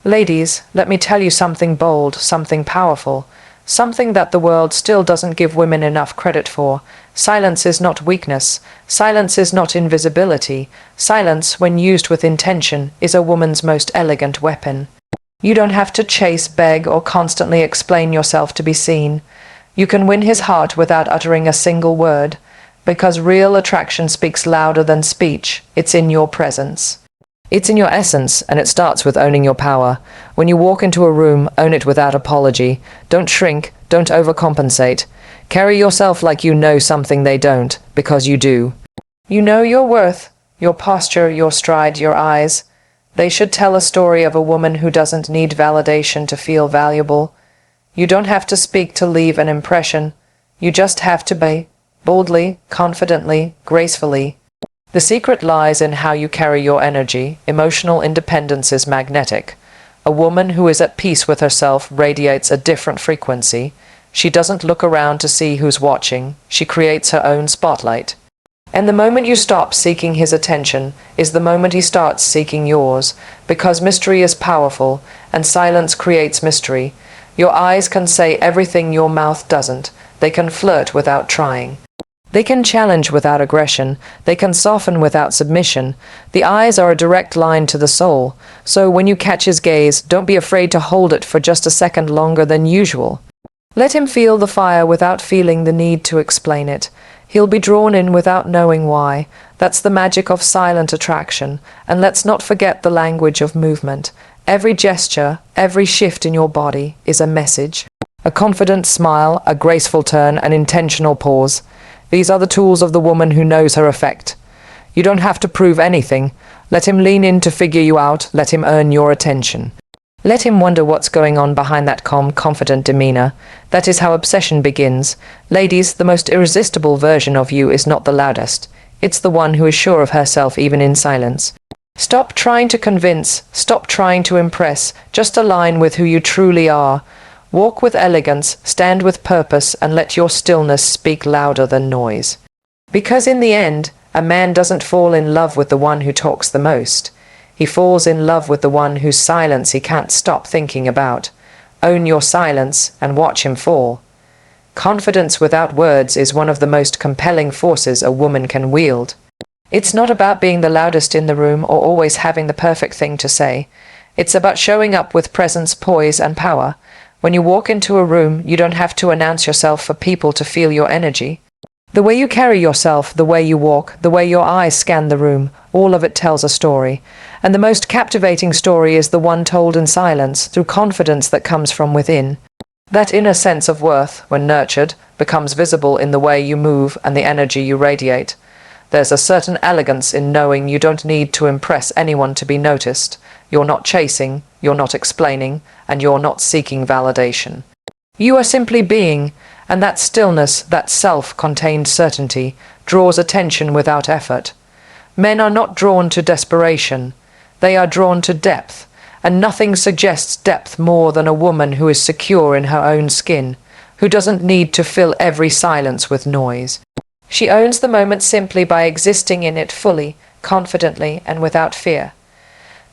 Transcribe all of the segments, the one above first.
Ladies, let me tell you something bold, something powerful, something that the world still doesn't give women enough credit for. Silence is not weakness. Silence is not invisibility. Silence, when used with intention, is a woman's most elegant weapon. You don't have to chase, beg, or constantly explain yourself to be seen. You can win his heart without uttering a single word, because real attraction speaks louder than speech. It's in your presence. It's in your essence, and it starts with owning your power. When you walk into a room, own it without apology. Don't shrink, don't overcompensate. Carry yourself like you know something they don't, because you do. You know your worth, your posture, your stride, your eyes. They should tell a story of a woman who doesn't need validation to feel valuable. You don't have to speak to leave an impression. You just have to be, boldly, confidently, gracefully. The secret lies in how you carry your energy. Emotional independence is magnetic. A woman who is at peace with herself radiates a different frequency. She doesn't look around to see who's watching. She creates her own spotlight. And the moment you stop seeking his attention is the moment he starts seeking yours, because mystery is powerful, and silence creates mystery. Your eyes can say everything your mouth doesn't. They can flirt without trying. They can challenge without aggression. They can soften without submission. The eyes are a direct line to the soul, so when you catch his gaze, don't be afraid to hold it for just a second longer than usual. Let him feel the fire without feeling the need to explain it. He'll be drawn in without knowing why. That's the magic of silent attraction. And let's not forget the language of movement. Every gesture, every shift in your body is a message. A confident smile, a graceful turn, an intentional pause. These are the tools of the woman who knows her effect. You don't have to prove anything. Let him lean in to figure you out. Let him earn your attention. Let him wonder what's going on behind that calm, confident demeanor. That is how obsession begins. Ladies, the most irresistible version of you is not the loudest. It's the one who is sure of herself even in silence. Stop trying to convince. Stop trying to impress. Just align with who you truly are. Walk with elegance, stand with purpose, and let your stillness speak louder than noise. Because in the end, a man doesn't fall in love with the one who talks the most. He falls in love with the one whose silence he can't stop thinking about. Own your silence and watch him fall. Confidence without words is one of the most compelling forces a woman can wield. It's not about being the loudest in the room or always having the perfect thing to say. It's about showing up with presence, poise, and power. When you walk into a room, you don't have to announce yourself for people to feel your energy. The way you carry yourself, the way you walk, the way your eyes scan the room, all of it tells a story. And the most captivating story is the one told in silence, through confidence that comes from within. That inner sense of worth, when nurtured, becomes visible in the way you move and the energy you radiate. There's a certain elegance in knowing you don't need to impress anyone to be noticed. You're not chasing, you're not explaining, and you're not seeking validation. You are simply being, and that stillness, that self-contained certainty, draws attention without effort. Men are not drawn to desperation. They are drawn to depth, and nothing suggests depth more than a woman who is secure in her own skin, who doesn't need to fill every silence with noise. She owns the moment simply by existing in it fully, confidently, and without fear.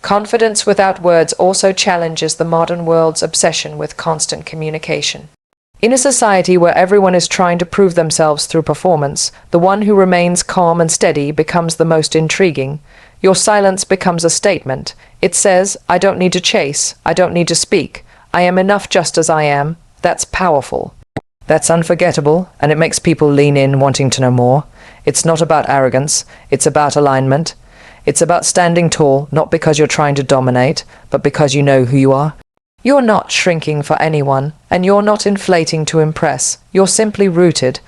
Confidence without words also challenges the modern world's obsession with constant communication. In a society where everyone is trying to prove themselves through performance, the one who remains calm and steady becomes the most intriguing. Your silence becomes a statement. It says, I don't need to chase, I don't need to speak, I am enough just as I am. That's powerful. That's unforgettable, and it makes people lean in wanting to know more. It's not about arrogance, it's about alignment. It's about standing tall, not because you're trying to dominate, but because you know who you are. You're not shrinking for anyone, and you're not inflating to impress. You're simply rooted.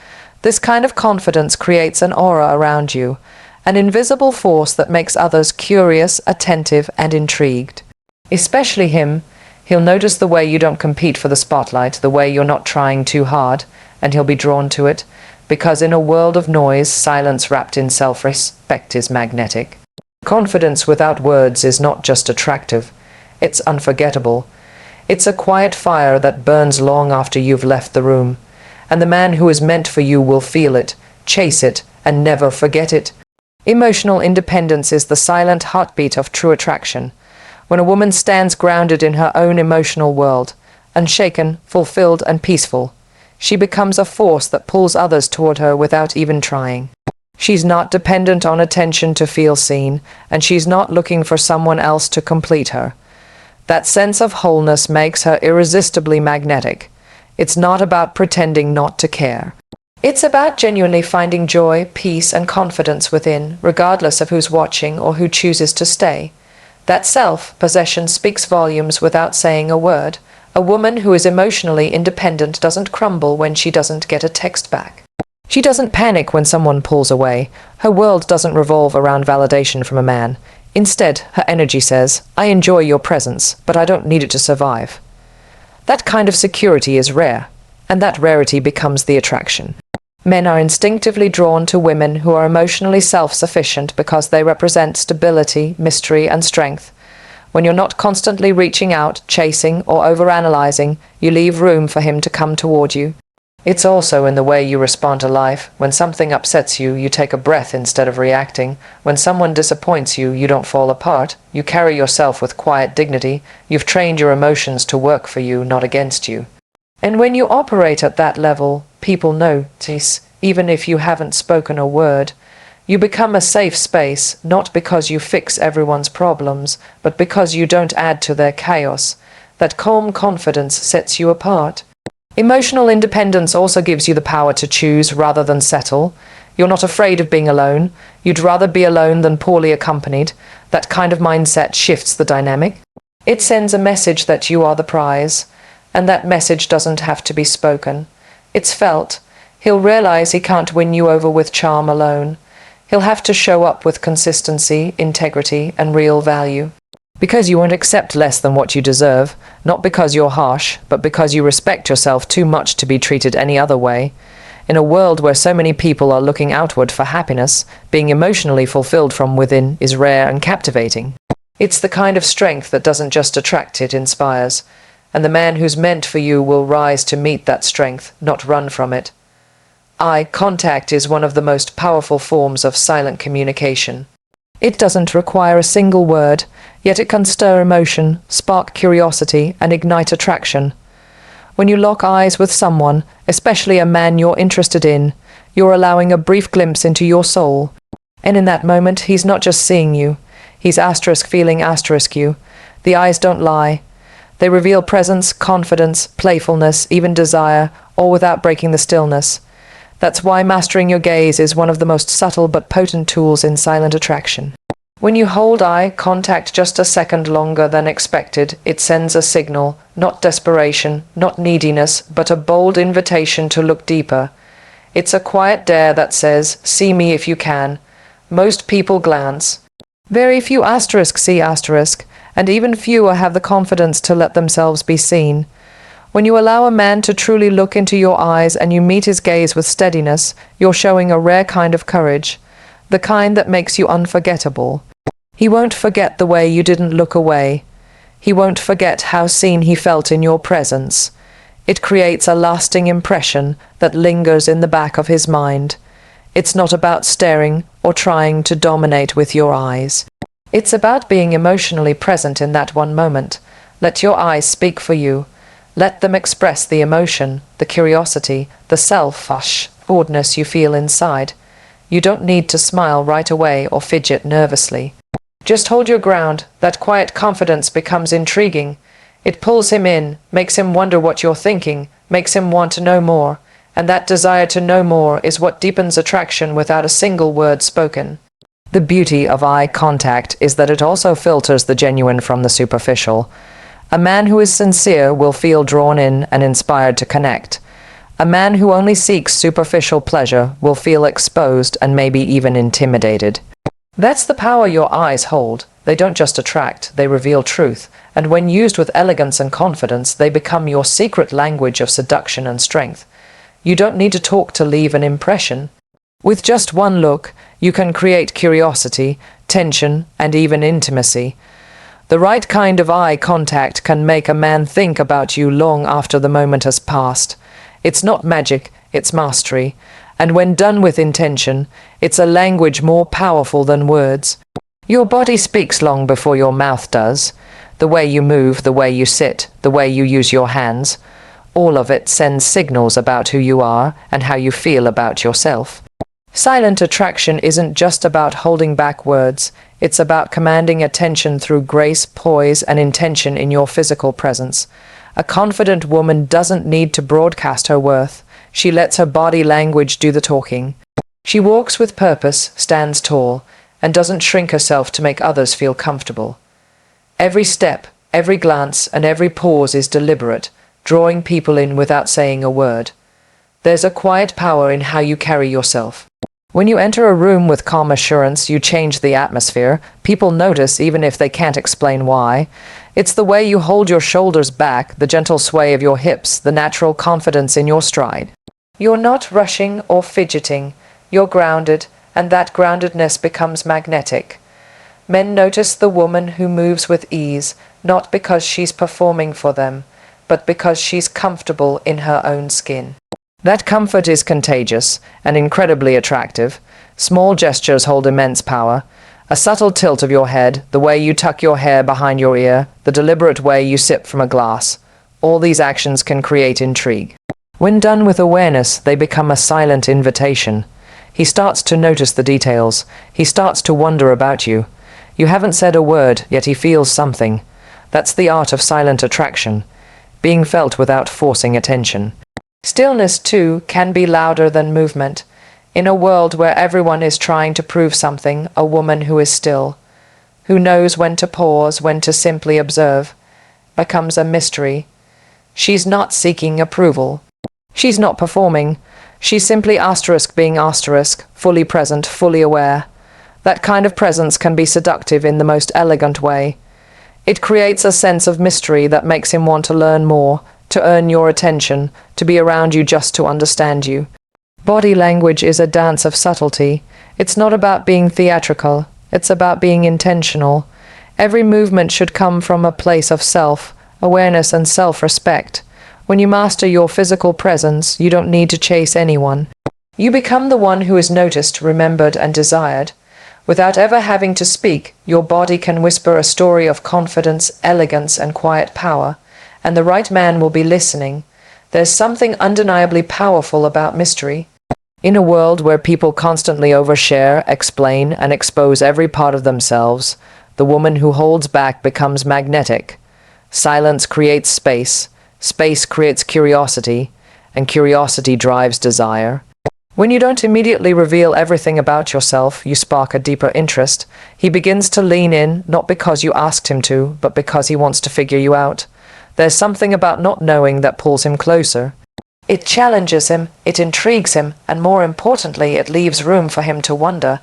This kind of confidence creates an aura around you, an invisible force that makes others curious, attentive, and intrigued. Especially him. He'll notice the way you don't compete for the spotlight, the way you're not trying too hard, and he'll be drawn to it, because in a world of noise, silence wrapped in self-respect is magnetic. Confidence without words is not just attractive, it's unforgettable. It's a quiet fire that burns long after you've left the room, and the man who is meant for you will feel it, chase it, and never forget it. Emotional independence is the silent heartbeat of true attraction. When a woman stands grounded in her own emotional world, unshaken, fulfilled, and peaceful, she becomes a force that pulls others toward her without even trying. She's not dependent on attention to feel seen, and she's not looking for someone else to complete her. That sense of wholeness makes her irresistibly magnetic. It's not about pretending not to care. It's about genuinely finding joy, peace, and confidence within, regardless of who's watching or who chooses to stay. That self-possession speaks volumes without saying a word. A woman who is emotionally independent doesn't crumble when she doesn't get a text back. She doesn't panic when someone pulls away. Her world doesn't revolve around validation from a man. Instead, her energy says, "I enjoy your presence, but I don't need it to survive." That kind of security is rare, and that rarity becomes the attraction. Men are instinctively drawn to women who are emotionally self-sufficient because they represent stability, mystery, and strength. When you're not constantly reaching out, chasing, or overanalyzing, you leave room for him to come toward you. It's also in the way you respond to life. When something upsets you, you take a breath instead of reacting. When someone disappoints you, you don't fall apart. You carry yourself with quiet dignity. You've trained your emotions to work for you, not against you. And when you operate at that level, people notice, even if you haven't spoken a word. You become a safe space, not because you fix everyone's problems, but because you don't add to their chaos. That calm confidence sets you apart. Emotional independence also gives you the power to choose rather than settle. You're not afraid of being alone. You'd rather be alone than poorly accompanied. That kind of mindset shifts the dynamic. It sends a message that you are the prize, and that message doesn't have to be spoken. It's felt. He'll realize he can't win you over with charm alone. He'll have to show up with consistency, integrity, and real value. Because you won't accept less than what you deserve, not because you're harsh, but because you respect yourself too much to be treated any other way. In a world where so many people are looking outward for happiness, being emotionally fulfilled from within is rare and captivating. It's the kind of strength that doesn't just attract, it inspires. And the man who's meant for you will rise to meet that strength, not run from it. Eye contact is one of the most powerful forms of silent communication. It doesn't require a single word, yet it can stir emotion, spark curiosity, and ignite attraction. When you lock eyes with someone, especially a man you're interested in, you're allowing a brief glimpse into your soul. And in that moment, he's not just seeing you. He's feeling you. The eyes don't lie. They reveal presence, confidence, playfulness, even desire, all without breaking the stillness. That's why mastering your gaze is one of the most subtle but potent tools in silent attraction. When you hold eye contact just a second longer than expected, it sends a signal, not desperation, not neediness, but a bold invitation to look deeper. It's a quiet dare that says, "See me if you can." Most people glance. Very few see and even fewer have the confidence to let themselves be seen. When you allow a man to truly look into your eyes and you meet his gaze with steadiness, you're showing a rare kind of courage, the kind that makes you unforgettable. He won't forget the way you didn't look away. He won't forget how seen he felt in your presence. It creates a lasting impression that lingers in the back of his mind. It's not about staring or trying to dominate with your eyes. It's about being emotionally present in that one moment. Let your eyes speak for you. Let them express the emotion, the curiosity, the self-assuredness you feel inside. You don't need to smile right away or fidget nervously. Just hold your ground. That quiet confidence becomes intriguing. It pulls him in, makes him wonder what you're thinking, makes him want to know more. And that desire to know more is what deepens attraction without a single word spoken. The beauty of eye contact is that it also filters the genuine from the superficial. A man who is sincere will feel drawn in and inspired to connect. A man who only seeks superficial pleasure will feel exposed and maybe even intimidated. That's the power your eyes hold. They don't just attract, they reveal truth. And when used with elegance and confidence, they become your secret language of seduction and strength. You don't need to talk to leave an impression. With just one look, you can create curiosity, tension, and even intimacy. The right kind of eye contact can make a man think about you long after the moment has passed. It's not magic, it's mastery. And when done with intention, it's a language more powerful than words. Your body speaks long before your mouth does. The way you move, the way you sit, the way you use your hands. All of it sends signals about who you are and how you feel about yourself. Silent attraction isn't just about holding back words. It's about commanding attention through grace, poise, and intention in your physical presence. A confident woman doesn't need to broadcast her worth. She lets her body language do the talking. She walks with purpose, stands tall, and doesn't shrink herself to make others feel comfortable. Every step, every glance, and every pause is deliberate, drawing people in without saying a word. There's a quiet power in how you carry yourself. When you enter a room with calm assurance, you change the atmosphere. People notice even if they can't explain why. It's the way you hold your shoulders back, the gentle sway of your hips, the natural confidence in your stride. You're not rushing or fidgeting. You're grounded, and that groundedness becomes magnetic. Men notice the woman who moves with ease, not because she's performing for them, but because she's comfortable in her own skin. That comfort is contagious and incredibly attractive. Small gestures hold immense power. A subtle tilt of your head, the way you tuck your hair behind your ear, the deliberate way you sip from a glass. All these actions can create intrigue. When done with awareness, they become a silent invitation. He starts to notice the details. He starts to wonder about you. You haven't said a word, yet he feels something. That's the art of silent attraction, being felt without forcing attention. Stillness, too, can be louder than movement. In a world where everyone is trying to prove something, a woman who is still, who knows when to pause, when to simply observe, becomes a mystery. She's not seeking approval. She's not performing. She's simply being fully present, fully aware. That kind of presence can be seductive in the most elegant way. It creates a sense of mystery that makes him want to learn more, to earn your attention, to be around you just to understand you. Body language is a dance of subtlety. It's not about being theatrical. It's about being intentional. Every movement should come from a place of self-awareness and self-respect. When you master your physical presence, you don't need to chase anyone. You become the one who is noticed, remembered, and desired. Without ever having to speak, your body can whisper a story of confidence, elegance, and quiet power, and the right man will be listening. There's something undeniably powerful about mystery. In a world where people constantly overshare, explain, and expose every part of themselves, the woman who holds back becomes magnetic. Silence creates space. Space creates curiosity, and curiosity drives desire. When you don't immediately reveal everything about yourself, you spark a deeper interest. He begins to lean in, not because you asked him to, but because he wants to figure you out. There's something about not knowing that pulls him closer. It challenges him, it intrigues him, and more importantly, it leaves room for him to wonder.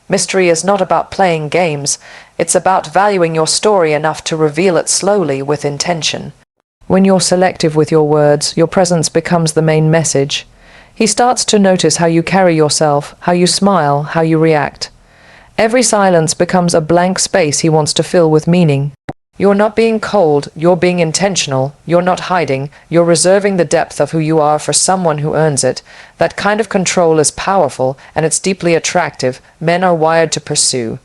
Mystery is not about playing games. It's about valuing your story enough to reveal it slowly with intention. When you're selective with your words, your presence becomes the main message. He starts to notice how you carry yourself, how you smile, how you react. Every silence becomes a blank space he wants to fill with meaning. You're not being cold, you're being intentional, you're not hiding, you're reserving the depth of who you are for someone who earns it. That kind of control is powerful, and it's deeply attractive. Men are wired to pursue.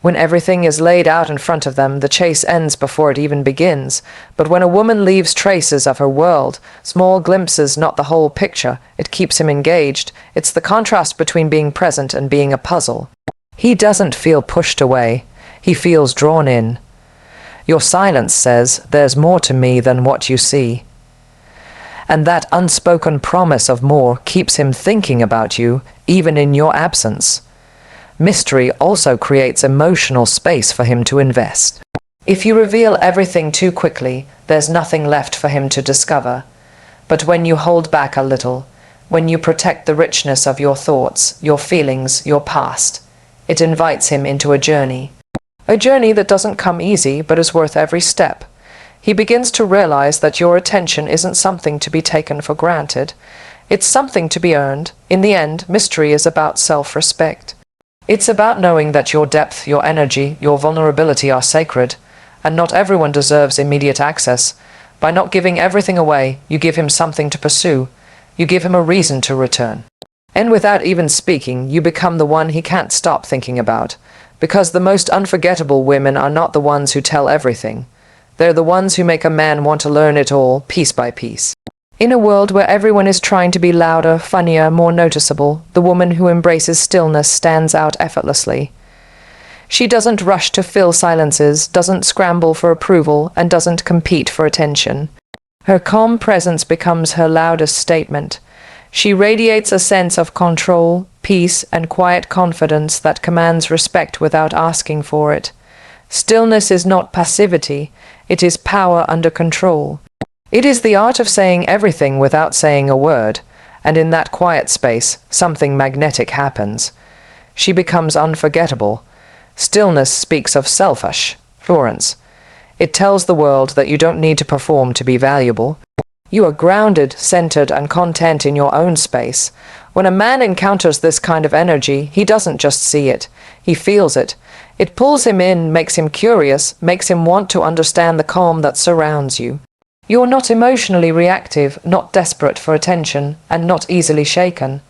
When everything is laid out in front of them, the chase ends before it even begins. But when a woman leaves traces of her world, small glimpses, not the whole picture, it keeps him engaged. It's the contrast between being present and being a puzzle. He doesn't feel pushed away. He feels drawn in. Your silence says, "There's more to me than what you see." And that unspoken promise of more keeps him thinking about you, even in your absence. Mystery also creates emotional space for him to invest. If you reveal everything too quickly, there's nothing left for him to discover. But when you hold back a little, when you protect the richness of your thoughts, your feelings, your past, it invites him into a journey. A journey that doesn't come easy, but is worth every step. He begins to realize that your attention isn't something to be taken for granted. It's something to be earned. In the end, mystery is about self-respect. It's about knowing that your depth, your energy, your vulnerability are sacred, and not everyone deserves immediate access. By not giving everything away, you give him something to pursue. You give him a reason to return. And without even speaking, you become the one he can't stop thinking about. Because the most unforgettable women are not the ones who tell everything. They're the ones who make a man want to learn it all, piece by piece. In a world where everyone is trying to be louder, funnier, more noticeable, the woman who embraces stillness stands out effortlessly. She doesn't rush to fill silences, doesn't scramble for approval, and doesn't compete for attention. Her calm presence becomes her loudest statement. She radiates a sense of control, peace, and quiet confidence that commands respect without asking for it. Stillness is not passivity, it is power under control. It is the art of saying everything without saying a word, and in that quiet space, something magnetic happens. She becomes unforgettable. Stillness speaks of self-assurance. It tells the world that you don't need to perform to be valuable. You are grounded, centered, and content in your own space. When a man encounters this kind of energy, he doesn't just see it, he feels it. It pulls him in, makes him curious, makes him want to understand the calm that surrounds you. You're not emotionally reactive, not desperate for attention, and not easily shaken.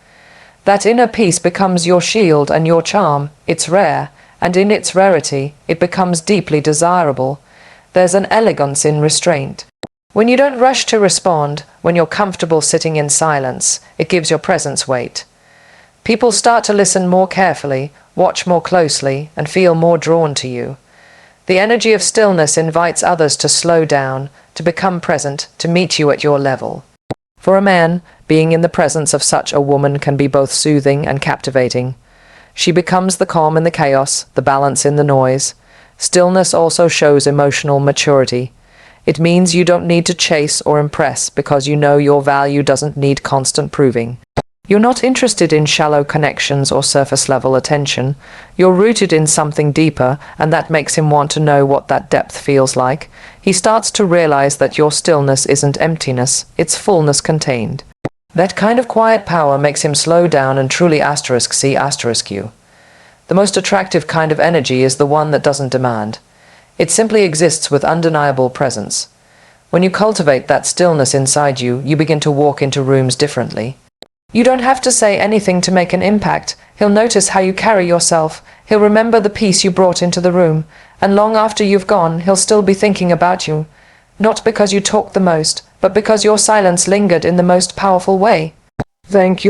That inner peace becomes your shield and your charm. It's rare, and in its rarity, it becomes deeply desirable. There's an elegance in restraint. When you don't rush to respond, when you're comfortable sitting in silence, it gives your presence weight. People start to listen more carefully, watch more closely, and feel more drawn to you. The energy of stillness invites others to slow down, to become present, to meet you at your level. For a man, being in the presence of such a woman can be both soothing and captivating. She becomes the calm in the chaos, the balance in the noise. Stillness also shows emotional maturity. It means you don't need to chase or impress because you know your value doesn't need constant proving. You're not interested in shallow connections or surface-level attention. You're rooted in something deeper, and that makes him want to know what that depth feels like. He starts to realize that your stillness isn't emptiness, it's fullness contained. That kind of quiet power makes him slow down and truly see you. The most attractive kind of energy is the one that doesn't demand. It simply exists with undeniable presence. When you cultivate that stillness inside you, you begin to walk into rooms differently. You don't have to say anything to make an impact. He'll notice how you carry yourself. He'll remember the peace you brought into the room. And long after you've gone, he'll still be thinking about you. Not because you talked the most, but because your silence lingered in the most powerful way. Thank you.